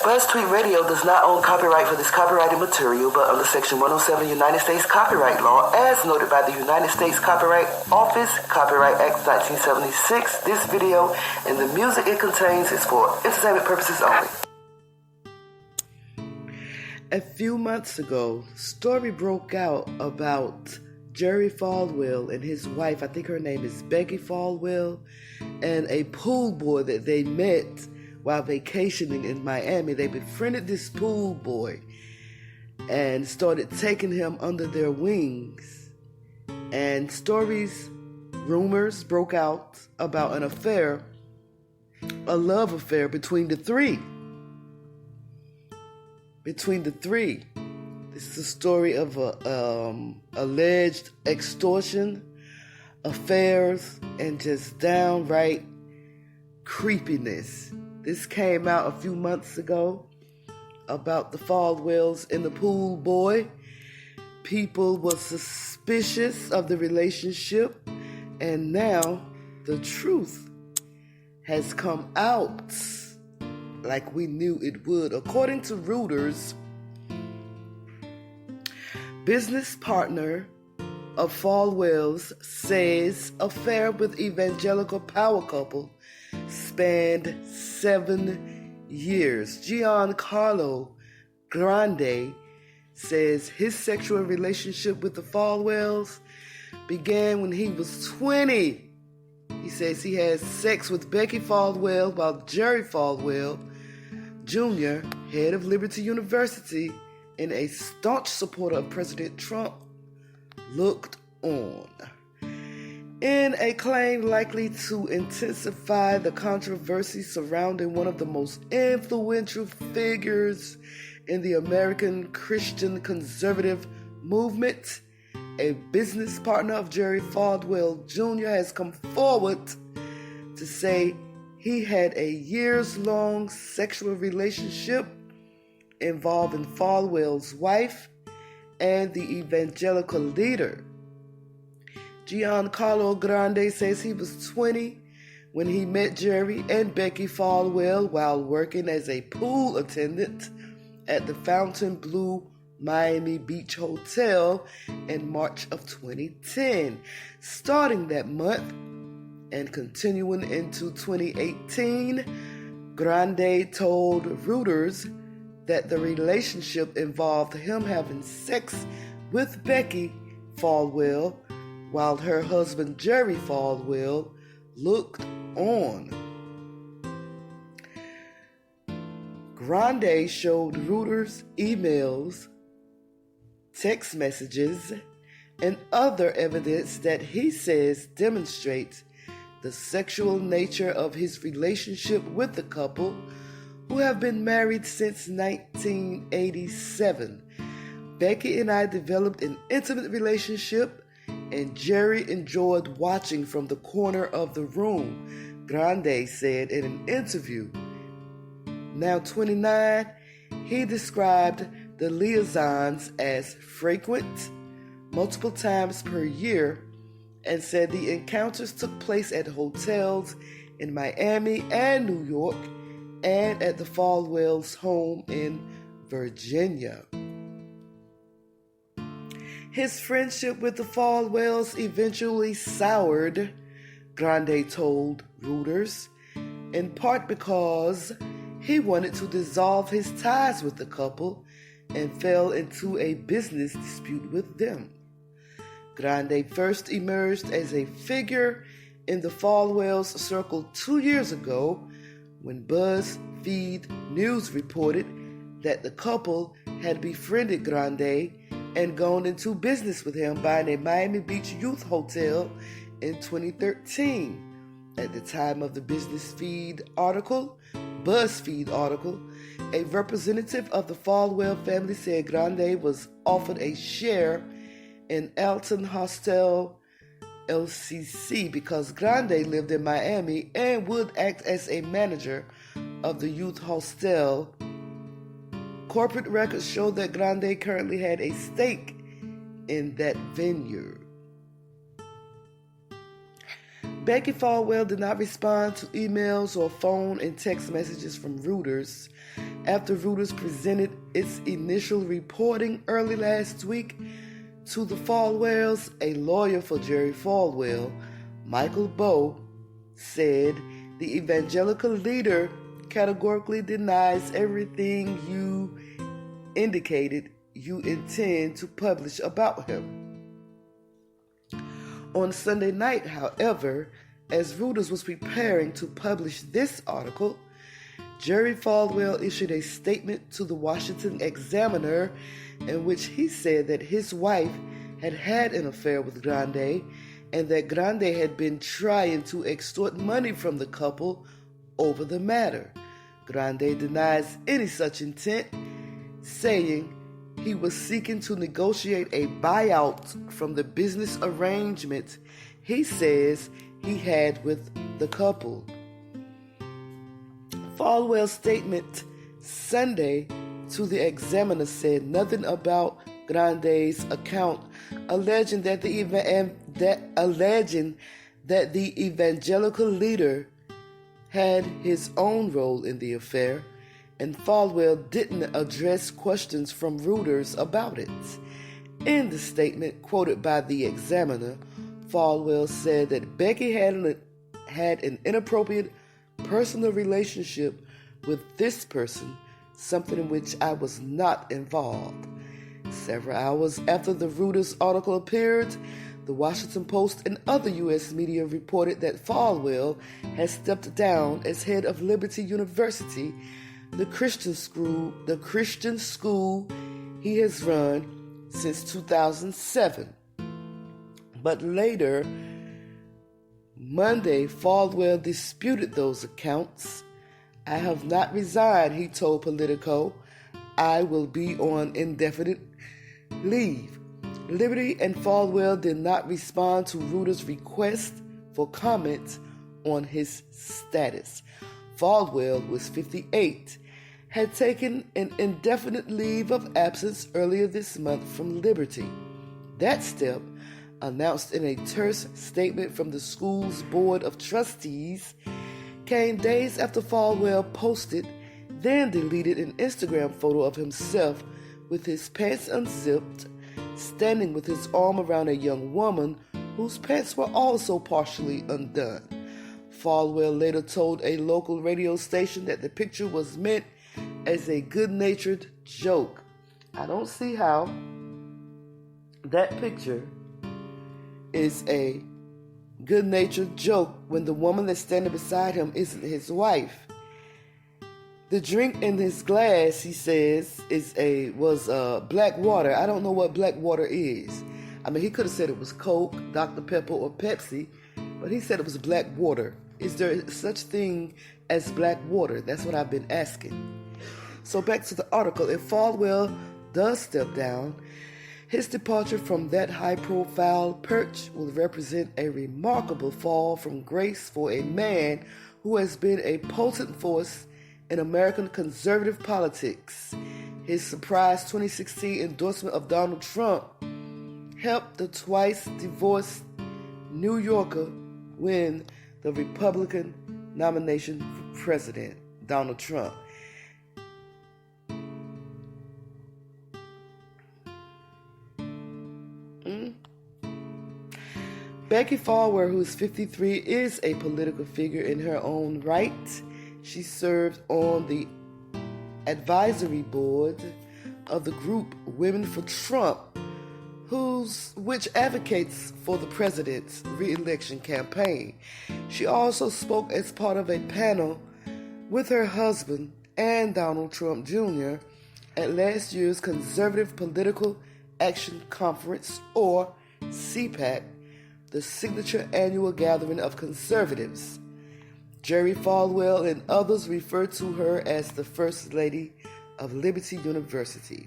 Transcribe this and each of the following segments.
BuzzTweet Radio does not own copyright for this copyrighted material, but under Section 107 United States Copyright Law, as noted by the United States Copyright Office, Copyright Act 1976, this video and the music it contains is for entertainment purposes only. A few months ago, story broke out about Jerry Falwell and his wife, I think her name is Becky Falwell, and a pool boy that they met while vacationing in Miami. They befriended this pool boy and started taking him under their wings. And rumors broke out about an affair, a love affair between the three. This is a story of alleged extortion, affairs, and just downright creepiness. This came out a few months ago about the Falwells and the pool boy. People were suspicious of the relationship, and now the truth has come out like we knew it would. According to Reuters, business partner of Falwell's says affair with evangelical power couple spanned 7 years. Giancarlo Grande says his sexual relationship with the Falwells began when he was 20. He says he had sex with Becky Falwell while Jerry Falwell Jr., head of Liberty University and a staunch supporter of President Trump, looked on. In a claim likely to intensify the controversy surrounding one of the most influential figures in the American Christian conservative movement, a business partner of Jerry Falwell Jr. has come forward to say he had a years-long sexual relationship involving Falwell's wife and the evangelical leader. Giancarlo Grande says he was 20 when he met Jerry and Becky Falwell while working as a pool attendant at the Fontainebleau Miami Beach Hotel in March of 2010. Starting that month and continuing into 2018, Grande told Reuters that the relationship involved him having sex with Becky Falwell while her husband Jerry Falwell looked on. Grande showed Reuters emails, text messages, and other evidence that he says demonstrates the sexual nature of his relationship with the couple, who have been married since 1987. Becky and I developed an intimate relationship, and Jerry enjoyed watching from the corner of the room, Grande said in an interview. Now 29, he described the liaisons as frequent, multiple times per year, and said the encounters took place at hotels in Miami and New York and at the Falwells' home in Virginia. His friendship with the Falwells eventually soured, Grande told Reuters, in part because he wanted to dissolve his ties with the couple and fell into a business dispute with them. Grande first emerged as a figure in the Falwells' circle 2 years ago when BuzzFeed News reported that the couple had befriended Grande and gone into business with him, buying a Miami Beach youth hotel in 2013. At the time of the BuzzFeed article, a representative of the Falwell family said Grande was offered a share in Alton Hostel LCC because Grande lived in Miami and would act as a manager of the youth hostel. Corporate records show that Grande currently had a stake in that venue. Becky Falwell did not respond to emails or phone and text messages from Reuters after Reuters presented its initial reporting early last week to the Falwells. A lawyer for Jerry Falwell, Michael Bowe, said the evangelical leader categorically denies everything you indicated you intend to publish about him. On Sunday night, however, as Reuters was preparing to publish this article, Jerry Falwell issued a statement to the Washington Examiner in which he said that his wife had had an affair with Grande and that Grande had been trying to extort money from the couple over the matter. Grande denies any such intent, saying he was seeking to negotiate a buyout from the business arrangement he says he had with the couple. Falwell's statement Sunday to the Examiner said nothing about Grande's account, alleging that the evangelical leader had his own role in the affair, and Falwell didn't address questions from Reuters about it. In the statement quoted by the Examiner, Falwell said that Becky had an inappropriate personal relationship with this person, something in which I was not involved. Several hours after the Reuters article appeared, the Washington Post and other U.S. media reported that Falwell has stepped down as head of Liberty University, the Christian school he has run since 2007. But later, Monday, Falwell disputed those accounts. I have not resigned, he told Politico. I will be on indefinite leave. Liberty and Falwell did not respond to Reuters' request for comment on his status. Falwell, who was 58, had taken an indefinite leave of absence earlier this month from Liberty. That step, announced in a terse statement from the school's board of trustees, came days after Falwell posted, then deleted an Instagram photo of himself with his pants unzipped, standing with his arm around a young woman whose pants were also partially undone. Falwell later told a local radio station that the picture was meant as a good-natured joke. I don't see how that picture is a good-natured joke when the woman that's standing beside him isn't his wife. The drink in his glass, he says, was black water. I don't know what black water is. I mean, he could have said it was Coke, Dr. Pepper, or Pepsi, but he said it was black water. Is there such thing as black water? That's what I've been asking. So back to the article. If Falwell does step down, his departure from that high-profile perch will represent a remarkable fall from grace for a man who has been a potent force in American conservative politics. His surprise 2016 endorsement of Donald Trump helped the twice-divorced New Yorker win the Republican nomination for president, Donald Trump. Becky Falwell, who is 53, is a political figure in her own right. She served on the advisory board of the group Women for Trump, which advocates for the president's re-election campaign. She also spoke as part of a panel with her husband and Donald Trump Jr. at last year's Conservative Political Action Conference, or CPAC, the signature annual gathering of conservatives. Jerry Falwell and others refer to her as the First Lady of Liberty University.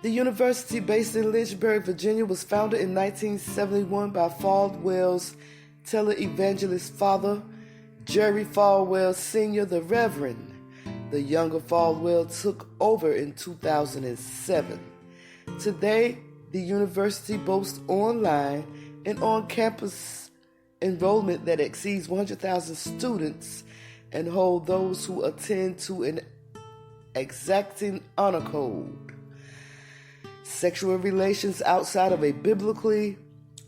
The university, based in Lynchburg, Virginia, was founded in 1971 by Falwell's televangelist father, Jerry Falwell Sr., the Reverend. The younger Falwell took over in 2007. Today, the university boasts online and on-campus enrollment that exceeds 100,000 students and hold those who attend to an exacting honor code. Sexual relations outside of a biblically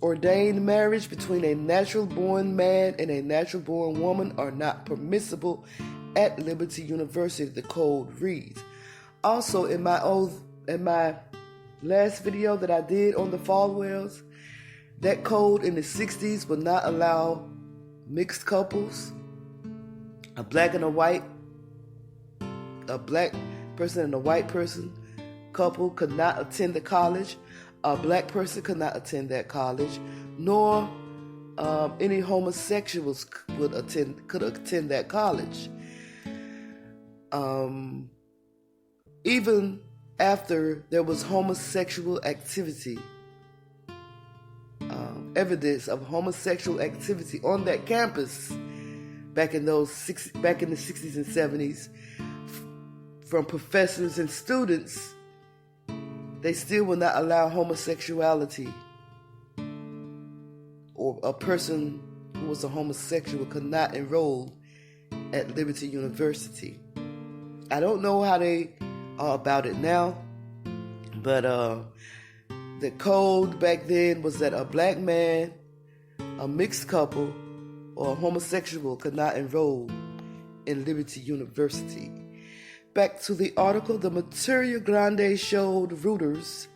ordained marriage between a natural-born man and a natural-born woman are not permissible at Liberty University, the code reads. Also, in my last video that I did on the Falwells, that code in the 60s would not allow mixed couples, a black person and a white person couple could not attend the college. A black person could not attend that college, nor any homosexuals could attend that college. Even after there was homosexual activity, evidence of homosexual activity on that campus back in the 60s and 70s, from professors and students, they still will not allow homosexuality, or a person who was a homosexual could not enroll at Liberty University. I don't know how they are about it now, but the code back then was that a black man, a mixed couple, or a homosexual could not enroll in Liberty University. Back to the article, the material Grande showed Reuters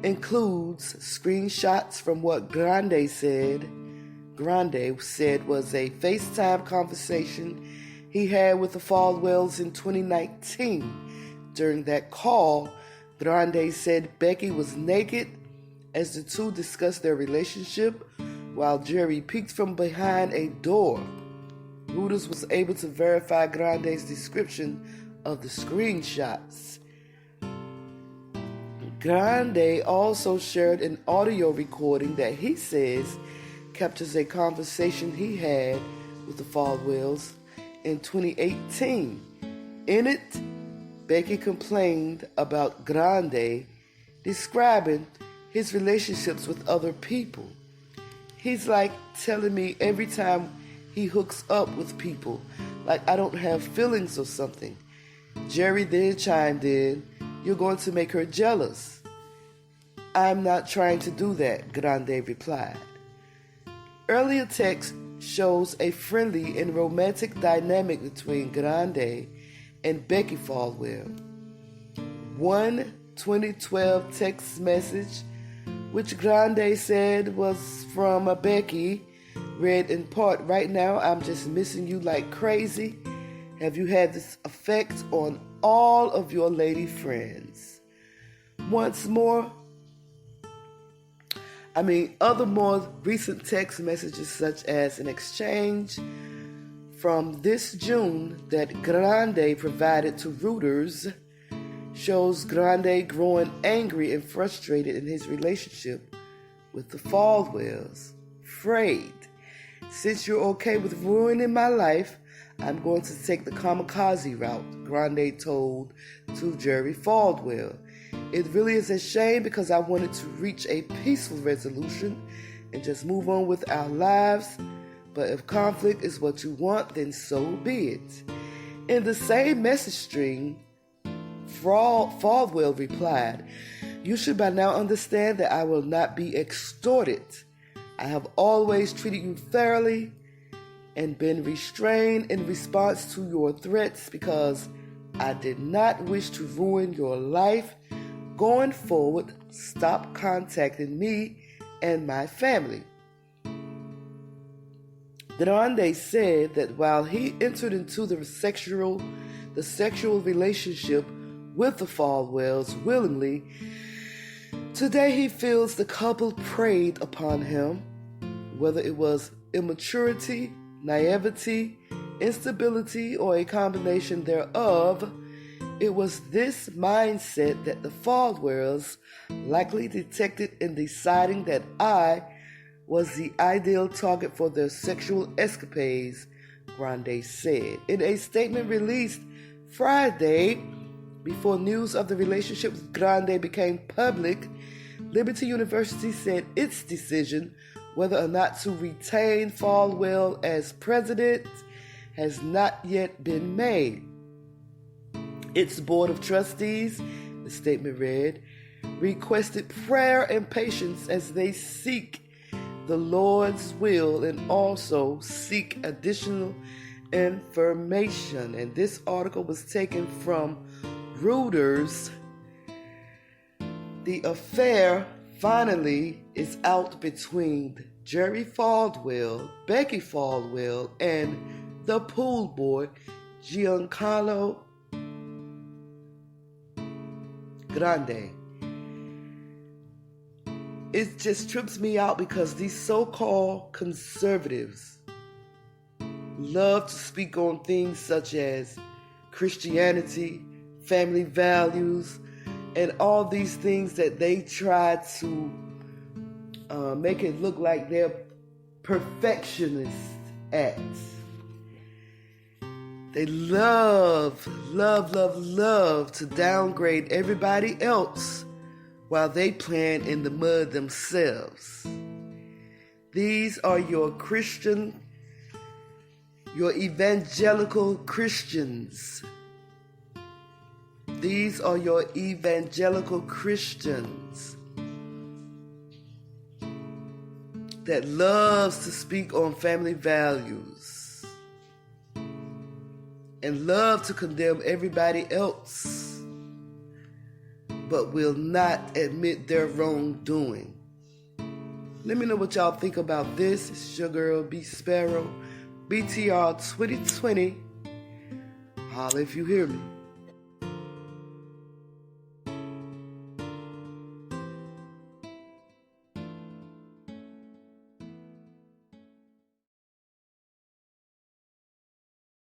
includes screenshots from what Grande said was a FaceTime conversation he had with the Falwells in 2019. During that call, Grande said Becky was naked as the two discussed their relationship while Jerry peeked from behind a door. Reuters was able to verify Grande's description of the screenshots. Grande also shared an audio recording that he says captures a conversation he had with the Falwells in 2018. In it, Becky complained about Grande describing his relationships with other people. He's like telling me every time he hooks up with people, like I don't have feelings or something. Jerry then chimed in, "You're going to make her jealous." "I'm not trying to do that," Grande replied. Earlier text shows a friendly and romantic dynamic between Grande and Becky Falwell. One 2012 text message, which Grande said was from Becky, read in part, "Right now I'm just missing you like crazy. Have you had this effect on all of your lady friends?" Once more, other more recent text messages, such as an exchange from this June that Grande provided to Reuters, shows Grande growing angry and frustrated in his relationship with the Falwells. "Frayed, since you're okay with ruining my life, I'm going to take the kamikaze route," Grande told to Jerry Falwell. "It really is a shame because I wanted to reach a peaceful resolution and just move on with our lives. But if conflict is what you want, then so be it." In the same message string, Falwell replied, "You should by now understand that I will not be extorted. I have always treated you fairly and been restrained in response to your threats because I did not wish to ruin your life. Going forward, stop contacting me and my family." Grande said that while he entered into the sexual relationship with the Falwells willingly, today he feels the couple preyed upon him, whether it was immaturity, naivety, instability, or a combination thereof. It was this mindset that the Falwells likely detected in deciding that I was the ideal target for their sexual escapades, Grande said. In a statement released Friday, before news of the relationship with Grande became public, Liberty University said its decision whether or not to retain Falwell as president has not yet been made. Its board of trustees, the statement read, requested prayer and patience as they seek the Lord's will and also seek additional information. And this article was taken from Reuters. The affair finally is out between Jerry Falwell, Becky Falwell, and the pool boy Giancarlo Grande. It just trips me out because these so-called conservatives love to speak on things such as Christianity, family values, and all these things that they try to make it look like they're perfectionist at. They love to downgrade everybody else while they playing in the mud themselves. These are your evangelical Christians. These are your evangelical Christians that loves to speak on family values and love to condemn everybody else, but will not admit their wrongdoing. Let me know what y'all think about this. It's your girl, B Sparrow, BTR 2020. Holla if you hear me.